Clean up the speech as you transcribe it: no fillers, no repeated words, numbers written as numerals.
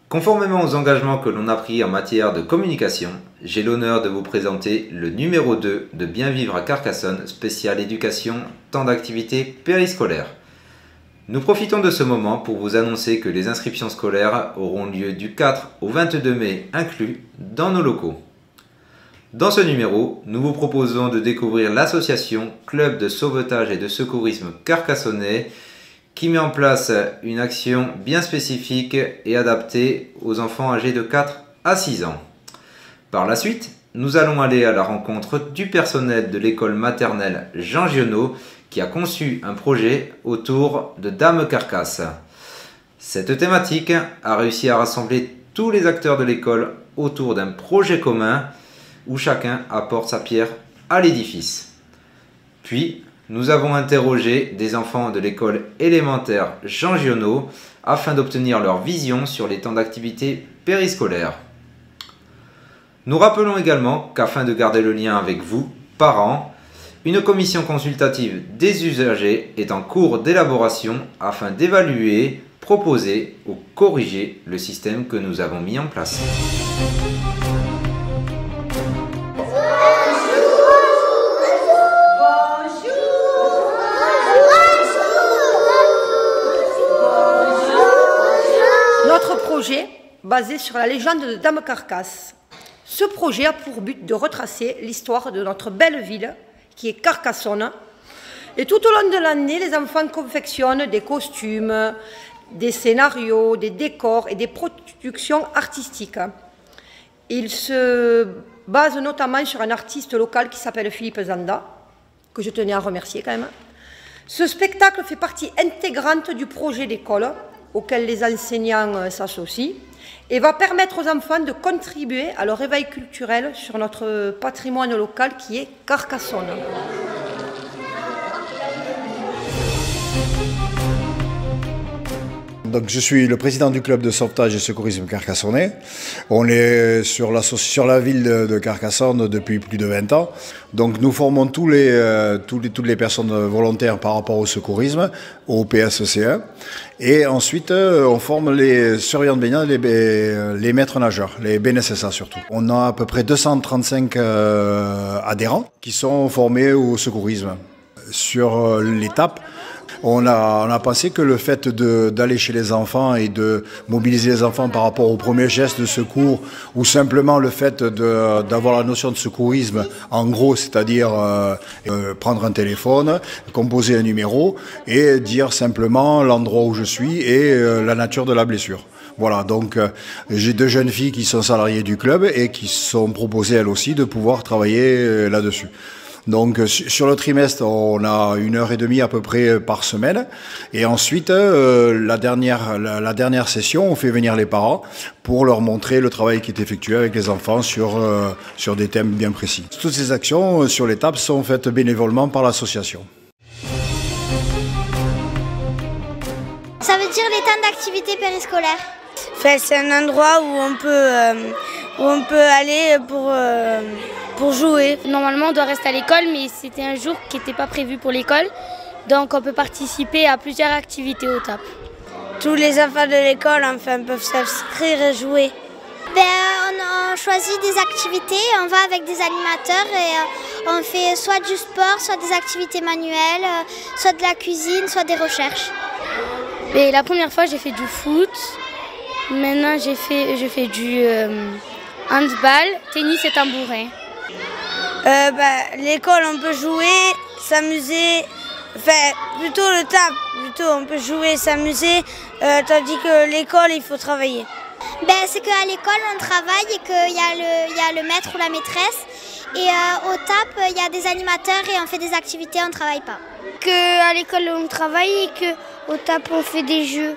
Conformément aux engagements que l'on a pris en matière de communication, j'ai l'honneur de vous présenter le numéro 2 de Bien vivre à Carcassonne, spécial éducation, temps d'activité périscolaire. Nous profitons de ce moment pour vous annoncer que les inscriptions scolaires auront lieu du 4 au 22 mai inclus dans nos locaux. Dans ce numéro, nous vous proposons de découvrir l'association Club de sauvetage et de secourisme carcassonnais qui met en place une action bien spécifique et adaptée aux enfants âgés de 4 à 6 ans. Par la suite, nous allons aller à la rencontre du personnel de l'école maternelle Jean Giono qui a conçu un projet autour de Dame Carcasse. Cette thématique a réussi à rassembler tous les acteurs de l'école autour d'un projet commun où chacun apporte sa pierre à l'édifice. Puis, nous avons interrogé des enfants de l'école élémentaire Jean Giono afin d'obtenir leur vision sur les temps d'activité périscolaire. Nous rappelons également qu'afin de garder le lien avec vous, parents, une commission consultative des usagers est en cours d'élaboration afin d'évaluer, proposer ou corriger le système que nous avons mis en place. Notre projet, basé sur la légende de Dame Carcasse. Ce projet a pour but de retracer l'histoire de notre belle ville, qui est Carcassonne. Et tout au long de l'année, les enfants confectionnent des costumes, des scénarios, des décors et des productions artistiques. Ils se basent notamment sur un artiste local qui s'appelle Philippe Zanda, que je tenais à remercier quand même. Ce spectacle fait partie intégrante du projet d'école, auquel les enseignants s'associent, et va permettre aux enfants de contribuer à leur éveil culturel sur notre patrimoine local qui est Carcassonne. Donc, je suis le président du club de sauvetage et secourisme carcassonnais. On est sur la ville de Carcassonne depuis plus de 20 ans. Donc nous formons toutes les personnes volontaires par rapport au secourisme, au PSC1. Et ensuite, on forme les surveillants de baignade, les maîtres nageurs, les BNSSA surtout. On a à peu près 235 adhérents qui sont formés au secourisme. Sur l'étape, on a pensé que le fait d'aller chez les enfants et de mobiliser les enfants par rapport au premier geste de secours ou simplement le fait d'avoir la notion de secourisme, en gros, c'est-à-dire prendre un téléphone, composer un numéro et dire simplement l'endroit où je suis et la nature de la blessure. Voilà, donc j'ai 2 jeunes filles qui sont salariées du club et qui sont proposées elles aussi de pouvoir travailler là-dessus. Donc sur le trimestre, on a 1h30 à peu près par semaine. Et ensuite, la dernière session, on fait venir les parents pour leur montrer le travail qui est effectué avec les enfants sur des thèmes bien précis. Toutes ces actions sur l'étape sont faites bénévolement par l'association. Ça veut dire les temps d'activité périscolaire. Enfin, c'est un endroit où on peut aller pour jouer. Normalement, on doit rester à l'école, mais c'était un jour qui n'était pas prévu pour l'école. Donc, on peut participer à plusieurs activités au TAP. Tous les enfants de l'école peuvent s'inscrire et jouer. On choisit des activités, on va avec des animateurs et on fait soit du sport, soit des activités manuelles, soit de la cuisine, soit des recherches. Et la première fois, j'ai fait du foot. Maintenant, je fais du handball, tennis et tambourin. L'école, on peut jouer, s'amuser, enfin plutôt le TAP, on peut jouer, s'amuser, tandis que l'école, il faut travailler. C'est qu'à l'école, on travaille et qu'il y a le maître ou la maîtresse. Et au TAP, il y a des animateurs et on fait des activités, on ne travaille pas. Qu'à l'école, on travaille et qu'au TAP, on fait des jeux.